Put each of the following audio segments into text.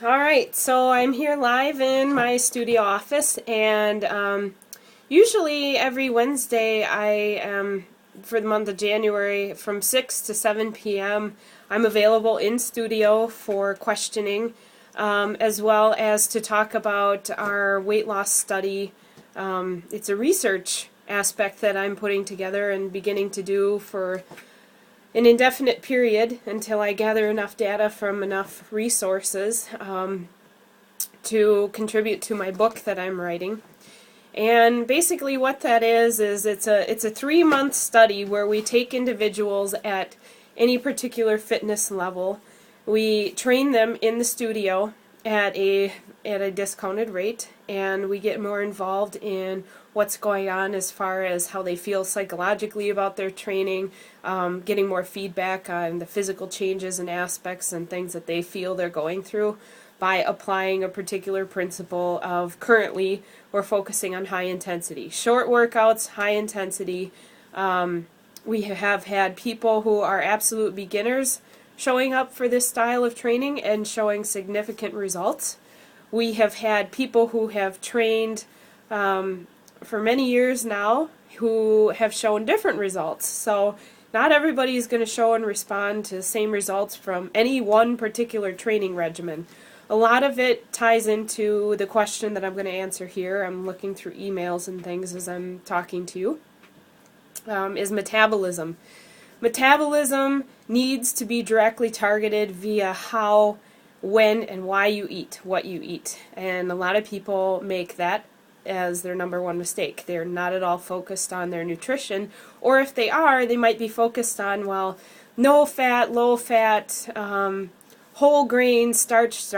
All right, so I'm here live in my studio office, and usually every Wednesday I am, for the month of January, from 6 to 7 p.m., I'm available in studio for questioning, as well as to talk about our weight loss study. It's a research aspect that I'm putting together and beginning to do for an indefinite period until I gather enough data from enough resources to contribute to my book that I'm writing. And basically what that is it's a 3-month study where we take individuals at any particular fitness level. We train them in the studio at a discounted rate, and we get more involved in what's going on as far as how they feel psychologically about their training, getting more feedback on the physical changes and aspects and things that they feel they're going through by applying a particular principle of, currently we're focusing on high intensity. Short workouts, high intensity. We have had people who are absolute beginners showing up for this style of training and showing significant results. We have had people who have trained for many years now who have shown different results. So not everybody is going to show and respond to the same results from any one particular training regimen. A lot of it ties into the question that I'm going to answer here. I'm looking through emails and things as I'm talking to you. Is metabolism. Metabolism needs to be directly targeted via how, when, and why you eat, what you eat. And a lot of people make that as their number one mistake. They're not at all focused on their nutrition, or if they are, they might be focused on, well, no fat, low fat, whole grain, starch,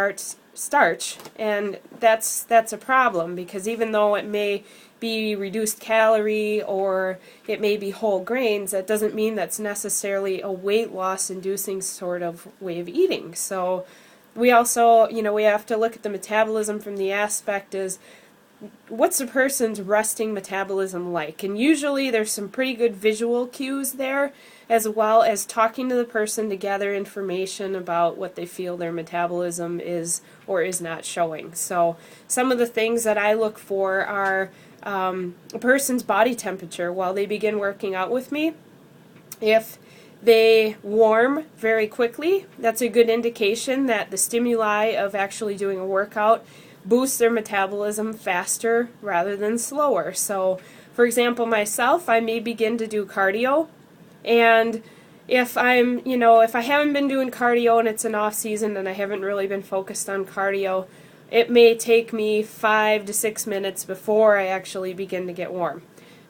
and that's a problem, because even though it may be reduced calorie or it may be whole grains, that doesn't mean that's necessarily a weight loss inducing sort of way of eating. So we also, we have to look at the metabolism from the aspect is, what's a person's resting metabolism like? And usually there's some pretty good visual cues there, as well as talking to the person to gather information about what they feel their metabolism is or is not showing. So some of the things that I look for are a person's body temperature while they begin working out with me. If they warm very quickly, that's a good indication that the stimuli of actually doing a workout boost their metabolism faster rather than slower. So, for example, myself, I may begin to do cardio, and if if I haven't been doing cardio and it's an off season and I haven't really been focused on cardio, it may take me 5 to 6 minutes before I actually begin to get warm.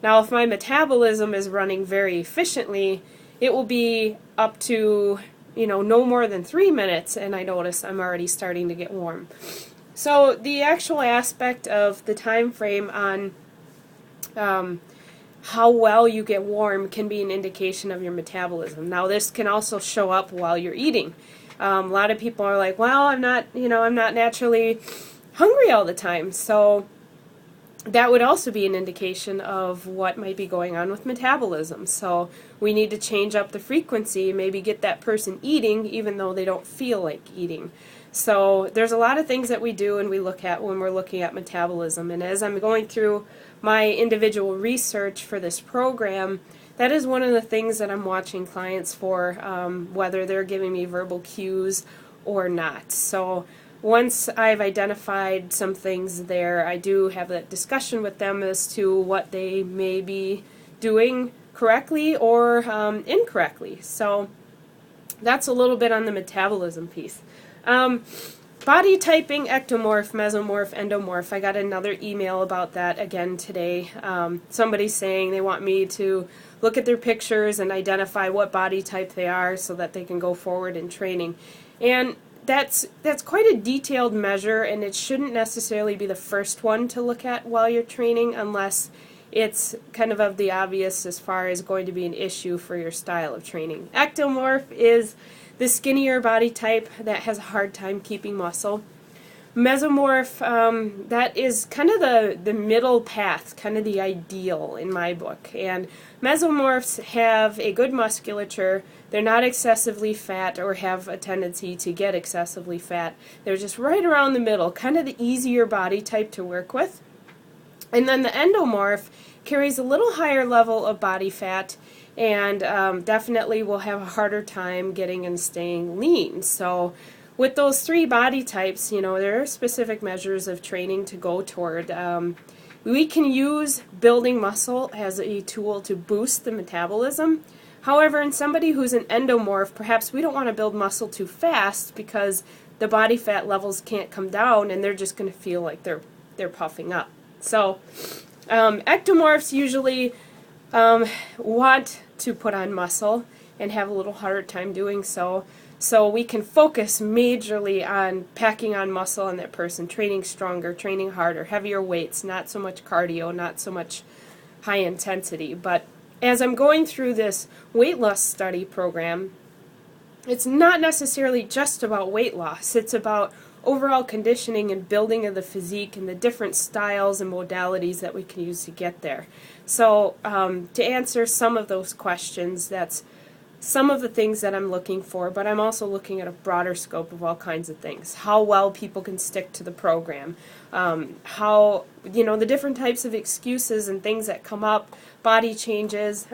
Now, if my metabolism is running very efficiently, it will be up to, no more than 3 minutes, and I notice I'm already starting to get warm. So the actual aspect of the time frame on how well you get warm can be an indication of your metabolism. Now, this can also show up while you're eating. A lot of people are like, well, I'm not naturally hungry all the time. So that would also be an indication of what might be going on with metabolism. So we need to change up the frequency, maybe get that person eating even though they don't feel like eating. So there's a lot of things that we do and we look at when we're looking at metabolism. And as I'm going through my individual research for this program, that is one of the things that I'm watching clients for, whether they're giving me verbal cues or not. So once I've identified some things there, I do have that discussion with them as to what they may be doing correctly or incorrectly. So that's a little bit on the metabolism piece. Body typing, ectomorph, mesomorph, endomorph. I got another email about that again today. Somebody's saying they want me to look at their pictures and identify what body type they are so that they can go forward in training. And that's quite a detailed measure, and it shouldn't necessarily be the first one to look at while you're training unless it's kind of the obvious as far as going to be an issue for your style of training. Ectomorph is the skinnier body type that has a hard time keeping muscle. Mesomorph, that is kind of the middle path, kind of the ideal in my book. And mesomorphs have a good musculature, They're not excessively fat or have a tendency to get excessively fat. They're just right around the middle, kind of the easier body type to work with. And then the endomorph carries a little higher level of body fat and definitely will have a harder time getting and staying lean. So with those three body types, you know, there are specific measures of training to go toward. We can use building muscle as a tool to boost the metabolism. However, in somebody who's an endomorph, perhaps we don't want to build muscle too fast because the body fat levels can't come down and they're just going to feel like they're puffing up. So ectomorphs usually want to put on muscle and have a little harder time doing so. So we can focus majorly on packing on muscle on that person, training stronger, training harder, heavier weights, not so much cardio, not so much high intensity. But as I'm going through this weight loss study program, it's not necessarily just about weight loss. It's about overall conditioning and building of the physique and the different styles and modalities that we can use to get there. So to answer some of those questions, that's some of the things that I'm looking for, but I'm also looking at a broader scope of all kinds of things. How well people can stick to the program, how, you know, the different types of excuses and things that come up, body changes,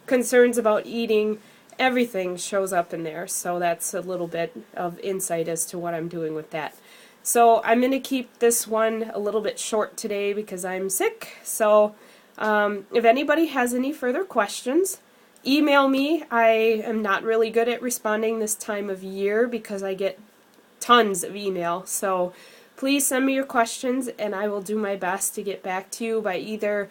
concerns about eating, everything shows up in there. So that's a little bit of insight as to what I'm doing with that. So I'm going to keep this one a little bit short today because I'm sick. So if anybody has any further questions, email me. I am not really good at responding this time of year because I get tons of email. So please send me your questions and I will do my best to get back to you by either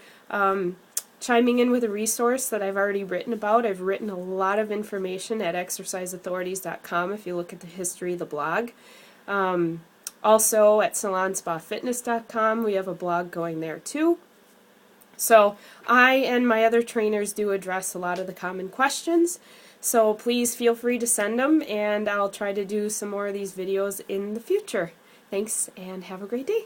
chiming in with a resource that I've already written about. I've written a lot of information at exerciseauthorities.com if you look at the history of the blog. Also at salonspafitness.com, we have a blog going there too. So I and my other trainers do address a lot of the common questions. So please feel free to send them and I'll try to do some more of these videos in the future. Thanks and have a great day.